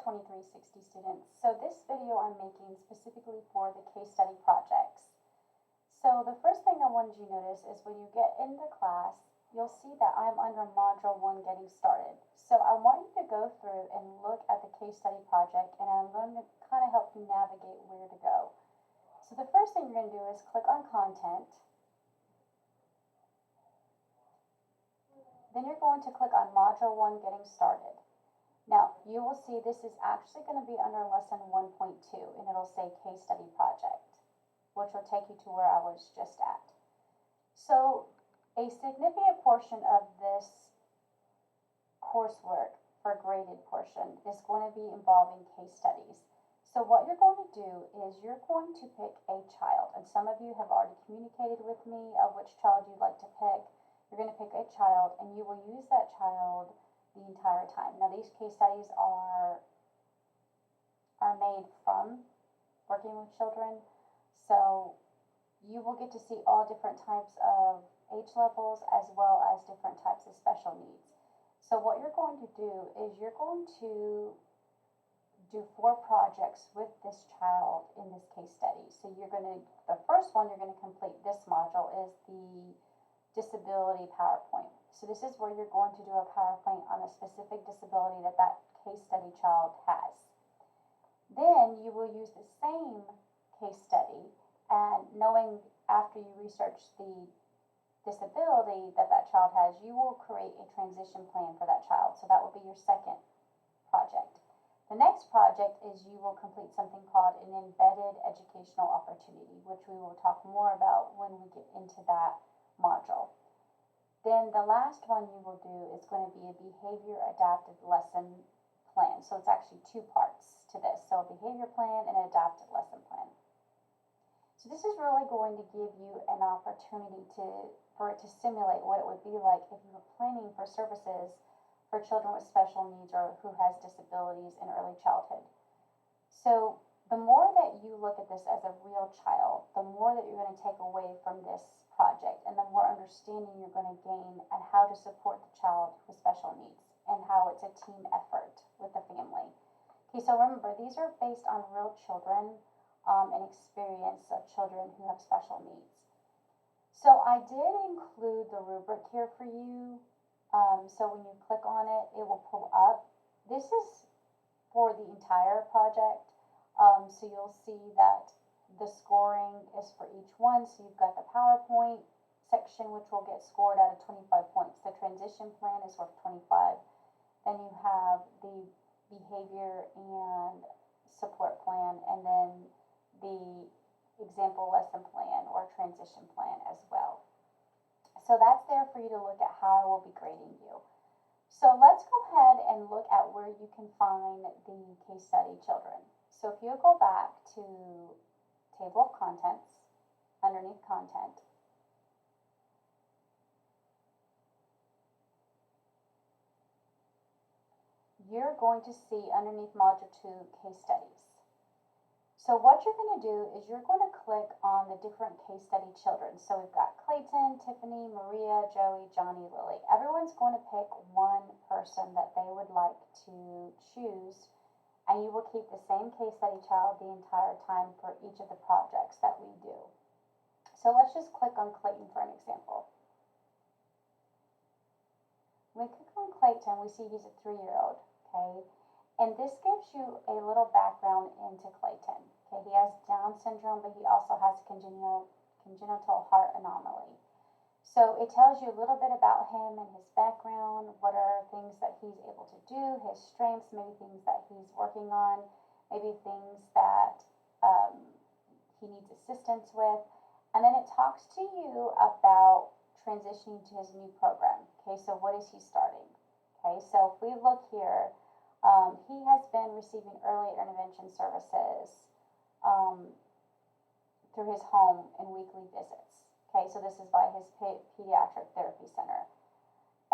2360 students. So this video I'm making specifically for the case study projects. So the first thing I wanted you to notice is when you get into class, you'll see that I'm under Module 1 Getting Started. So I want you to go through and look at the case study project, and I'm going to kind of help you navigate where to go. So the first thing you're going to do is click on Content. Then you're going to click on Module 1 Getting Started. Now, you will see this is actually going to be under Lesson 1.2, and it'll say Case Study Project, which will take you to where I was just at. So, a significant portion of this coursework for graded portion is going to be involving case studies. So what you're going to do is you're going to pick a child, and some of you have already communicated with me of which child you'd like to pick. You're going to pick a child, and you will use that child the entire time. Now, these case studies are made from working with children, so you will get to see all different types of age levels as well as different types of special needs. So what you're going to do is you're going to do 4 projects with this child in this case study. So the first one you're going to complete this module is the disability PowerPoint. So this is where you're going to do a PowerPoint on a specific disability that that case study child has. Then you will use the same case study, and knowing after you research the disability that that child has, you will create a transition plan for that child. So that will be your second project. The next project is you will complete something called an embedded educational opportunity, which we will talk more about when we get into that module. Then the last one you will do is going to be a behavior adapted lesson plan. So it's actually 2 parts to this. So a behavior plan and an adapted lesson plan. So this is really going to give you an opportunity for it to simulate what it would be like if you were planning for services for children with special needs or who has disabilities in early childhood. So the more that you look at this as a real child, the more that you're going to take away from this project, and the more understanding you're going to gain on how to support the child with special needs and how it's a team effort with the family. Okay, so remember, these are based on real children and experience of children who have special needs. So I did include the rubric here for you. So when you click on it, it will pull up. This is for the entire project. So you'll see that the scoring is for each one. So you've got the PowerPoint section, which will get scored out of 25 points. The transition plan is worth 25. Then you have the behavior and support plan, and then the example lesson plan or transition plan as well. So that's there for you to look at how I will be grading you. So let's go ahead and look at where you can find the case study children. So if you go back to Table of Contents, underneath Content, you're going to see underneath Module 2 Case Studies. So what you're going to do is you're going to click on the different case study children. So we've got Clayton, Tiffany, Maria, Joey, Johnny, Lily. Everyone's going to pick one person that they would like to choose, and you will keep the same case study child the entire time for each of the projects that we do. So let's just click on Clayton for an example. When we click on Clayton, we see he's a 3-year-old, okay? And this gives you a little background into Clayton. Okay, he has Down syndrome, but he also has congenital heart anomaly. So it tells you a little bit about him and his background, what are things that he's able to do, his strengths, maybe things that he's working on, maybe things that he needs assistance with. And then it talks to you about transitioning to his new program. Okay, so what is he starting? Okay, so if we look here, he has been receiving early intervention services through his home and weekly visits. Okay, so this is by his pediatric therapy center.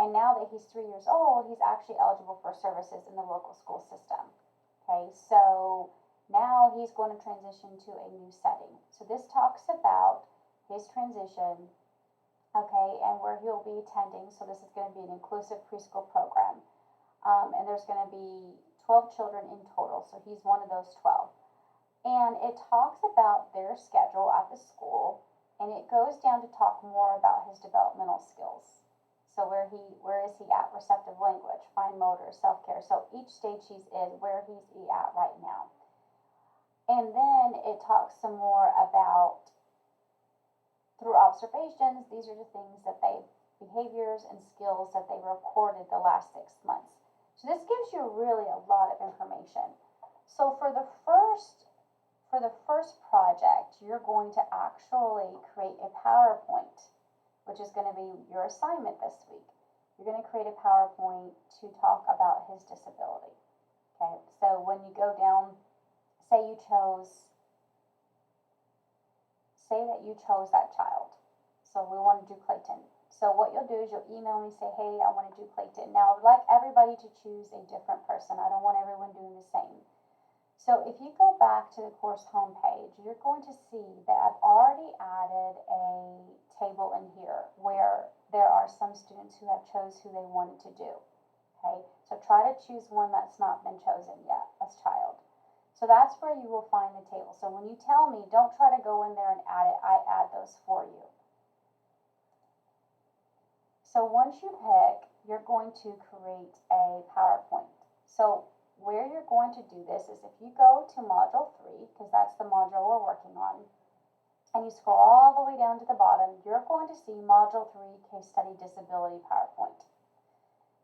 And now that he's 3 years old, he's actually eligible for services in the local school system. Okay, so now he's going to transition to a new setting. So this talks about his transition, okay, and where he'll be attending. So this is going to be an inclusive preschool program. And there's going to be 12 children in total, so he's one of those 12. And it talks about their schedule at the school, and it goes down to talk more about his developmental skills. So where is he at? Receptive language, fine motor, self-care. So each stage he's in, where he's at right now. And then it talks some more about, through observations, these are the things that behaviors and skills that they recorded the last 6 months. So this gives you really a lot of information. So for the first project, you're going to actually create a PowerPoint, which is going to be your assignment this week. You're going to create a PowerPoint to talk about his disability. Okay, so when you go down, say that you chose that child. So we want to do Clayton. So what you'll do is you'll email me, say, hey, I want to do Clayton. Now, I'd like everybody to choose a different person. I don't want everyone doing the same. So if you go back to the course homepage, you're going to see that I've already added a table in here where there are some students who have chose who they wanted to do. Okay, so try to choose one that's not been chosen yet as child. So that's where you will find the table. So when you tell me, don't try to go in there and add it. I add those for you. So once you pick, you're going to create a PowerPoint. So where you're going to do this is if you go to Module 3, because that's the module we're working on, and you scroll all the way down to the bottom, you're going to see Module 3 Case Study Disability PowerPoint.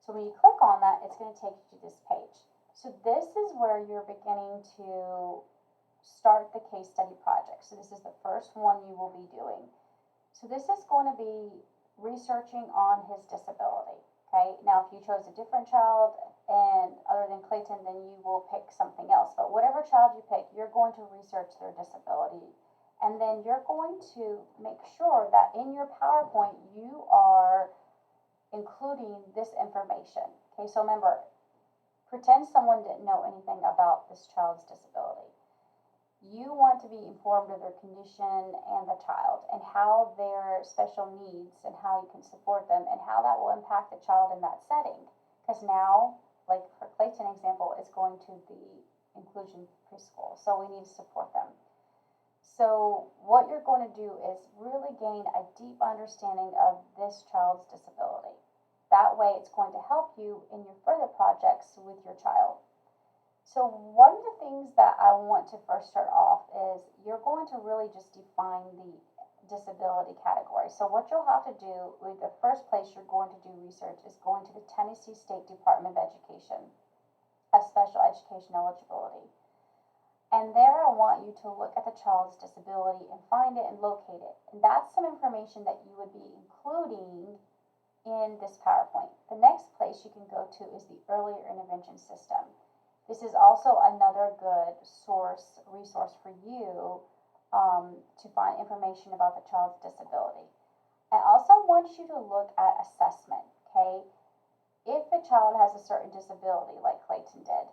So when you click on that, it's going to take you to this page. So this is where you're beginning to start the case study project. So this is the first one you will be doing. So this is going to be researching on his disability. Okay, now if you chose a different child and other than Clayton, then you will pick something else. But whatever child you pick, you're going to research their disability. And then you're going to make sure that in your PowerPoint, you are including this information. Okay, so remember, pretend someone didn't know anything about this child's disability. You want to be informed of their condition and the child and how their special needs and how you can support them and how that will impact the child in that setting. Because now, like for Clayton example, it's going to the inclusion preschool. So we need to support them. So what you're going to do is really gain a deep understanding of this child's disability. That way it's going to help you in your further projects with your child. So one of the things that I want to first start off is you're going to really just define the disability category. So what you'll have to do with the first place you're going to do research is going to the Tennessee State Department of Education of Special Education Eligibility. And there I want you to look at the child's disability and find it and locate it. And that's some information that you would be including in this PowerPoint. The next place you can go to is the Earlier Intervention System. This is also another good resource for you to find information about the child's disability. I also want you to look at assessment, okay? If a child has a certain disability, like Clayton did,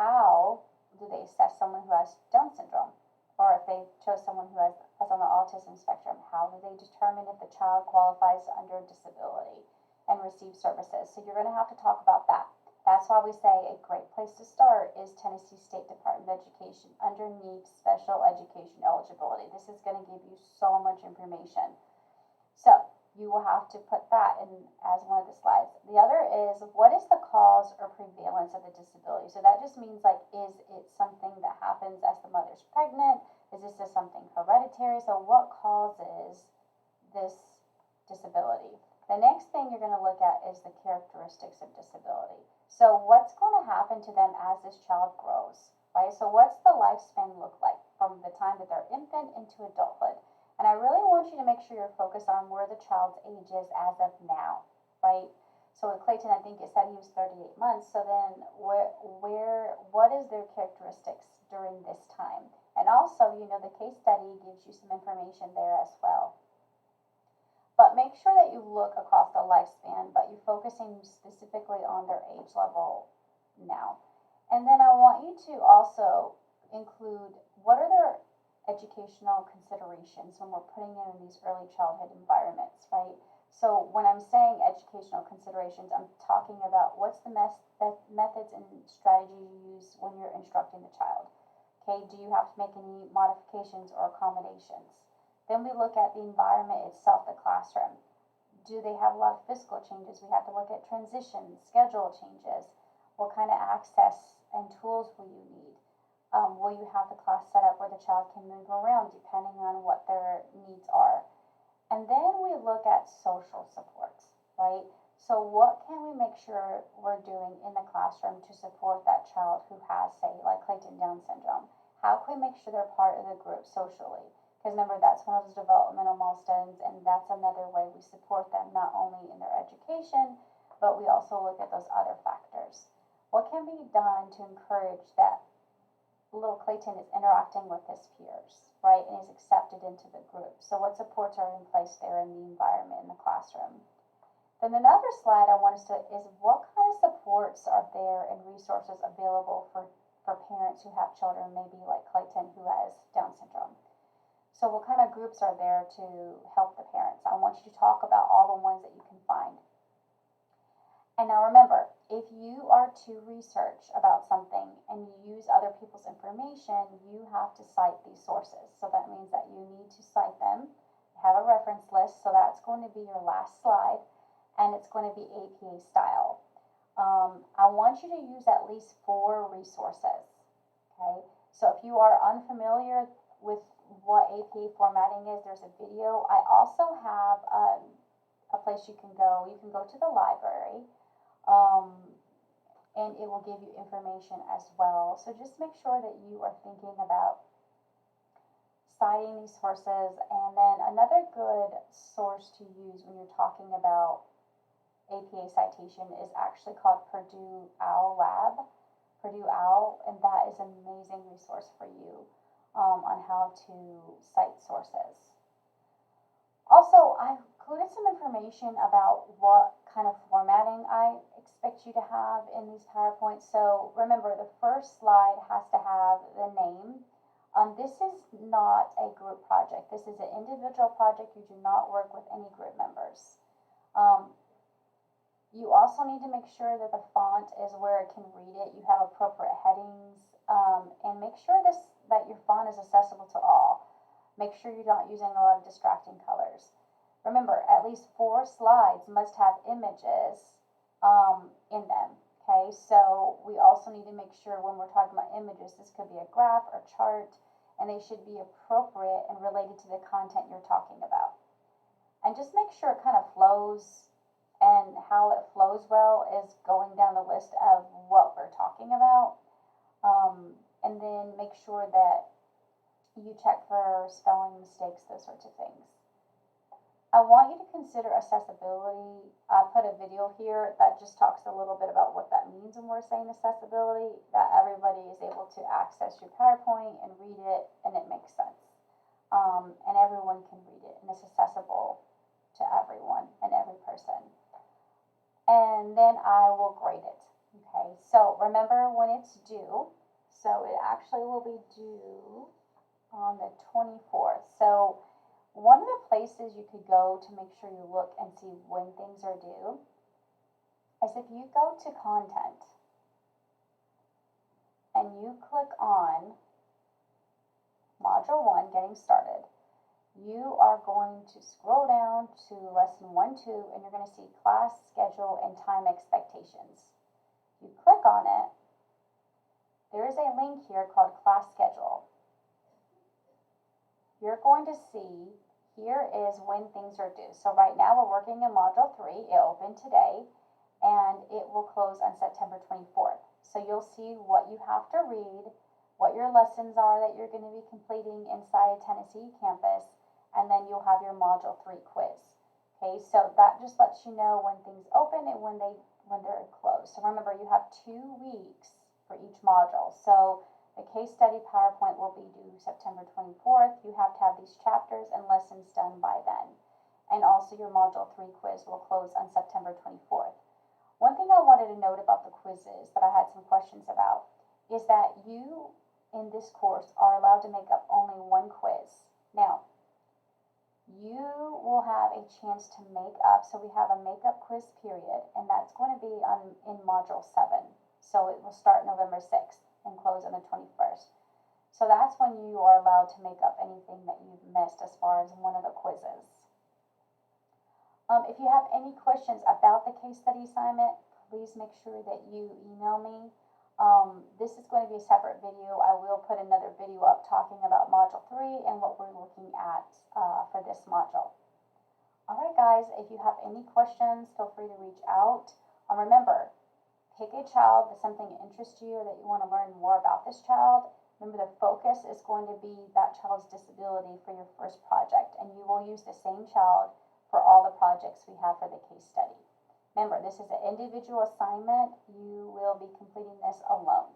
how do they assess someone who has Down syndrome? Or if they chose someone who is on the autism spectrum, how do they determine if the child qualifies under disability and receive services? So you're going to have to talk about that. That's why we say a great place to start is Tennessee State Department of Education underneath Special Education Eligibility. This is going to give you so much information. So you will have to put that in as one of the slides. The other is, what is the cause or prevalence of the disability? So that just means, like, is it something that happens as the mother's pregnant? Is this just something hereditary? So what causes this disability? The next thing you're going to look at is the characteristics of disability. So what's going to happen to them as this child grows, right? So what's the lifespan look like from the time that they're infant into adulthood? And I really want you to make sure you're focused on where the child's age is as of now, right? So with Clayton, I think it said he was 38 months. So then what is their characteristics during this time? And also, you know, the case study gives you some information there as well. But make sure that you look across the lifespan, but you're focusing specifically on their age level now. And then I want you to also include what are their educational considerations when we're putting them in these early childhood environments, right? So when I'm saying educational considerations, I'm talking about what's the methods and strategies you use when you're instructing the child. Okay, do you have to make any modifications or accommodations? Then we look at the environment itself, the classroom. Do they have a lot of physical changes? We have to look at transitions, schedule changes. What kind of access and tools will you need? Will you have the class set up where the child can move around depending on what their needs are? And then we look at social supports, right? So what can we make sure we're doing in the classroom to support that child who has, say, like Clayton Down syndrome? How can we make sure they're part of the group socially? Because remember, that's one of those developmental milestones, and that's another way we support them, not only in their education, but we also look at those other factors. What can be done to encourage that little Clayton is interacting with his peers, right, and is accepted into the group? So what supports are in place there in the environment in the classroom? Then another slide I want us to is what kind of supports are there and resources available for parents who have children, maybe like Clayton who has Down syndrome. So what kind of groups are there to help the parents? I want you to talk about all the ones that you can find. And now remember, if you are to research about something and you use other people's information, you have to cite these sources. So that means that you need to cite them, have a reference list, so that's going to be your last slide, and it's going to be APA style. I want you to use at least 4 resources, okay? So if you are unfamiliar with what APA formatting is, there's a video. I also have a place you can go. You can go to the library. And it will give you information as well. So just make sure that you are thinking about citing these sources. And then another good source to use when you're talking about APA citation is actually called Purdue OWL Lab, Purdue OWL, and that is an amazing resource for you on how to cite sources. Also, I included some information about what kind of formatting I expect you to have in these PowerPoints. So remember, the first slide has to have the name. This is not a group project. This is an individual project. You do not work with any group members. You also need to make sure that the font is where it can read it. You have appropriate headings, and make sure that your font is accessible to all. Make sure you're not using a lot of distracting colors. Remember, at least 4 slides must have images in them, okay? So we also need to make sure when we're talking about images, this could be a graph or chart, and they should be appropriate and related to the content you're talking about. And just make sure it kind of flows, and how it flows well is going down the list of what we're talking about. And then make sure that you check for spelling mistakes, those sorts of things. I want you to consider accessibility. I put a video here that just talks a little bit about what that means when we're saying accessibility, that everybody is able to access your PowerPoint and read it, and it makes sense. And everyone can read it, and it's accessible to everyone and every person. And then I will grade it. Okay, so remember when it's due. So it actually will be due on the 24th. So one of the places you could go to make sure you look and see when things are due is if you go to content and you click on module 1, getting started, you are going to scroll down to lesson 1-2, and you're going to see class schedule and time expectations. You click on it, there is a link here called class schedule. You're going to see here is when things are due. So right now we're working in module 3. It opened today, and it will close on September 24th. So you'll see what you have to read, what your lessons are that you're going to be completing inside Tennessee campus, and then you'll have your module 3 quiz. Okay, so that just lets you know when things open and when they're closed. So remember, you have 2 weeks for each module. So the case study PowerPoint will be due September 24th. You have to have these chapters and lessons done by then. And also your module 3 quiz will close on September 24th. One thing I wanted to note about the quizzes that I had some questions about is that you in this course are allowed to make up only 1 quiz. Now, you will have a chance to make up. So we have a makeup quiz period, and that's going to be in Module 7. So it will start November 6th and close on the 21st. So that's when you are allowed to make up anything that you've missed as far as one of the quizzes. If you have any questions about the case study assignment, please make sure that you email me. This is going to be a separate video. I will put another video up talking about Module 3 and what we're looking at for this module. Alright guys, if you have any questions, feel free to reach out. Remember, pick a child that's something that interests you or that you want to learn more about this child. Remember, the focus is going to be that child's disability for your first project, and you will use the same child for all the projects we have for the case study. Remember, this is an individual assignment. You will be completing this alone.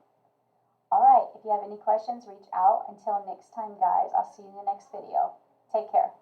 Alright, if you have any questions, reach out. Until next time, guys, I'll see you in the next video. Take care.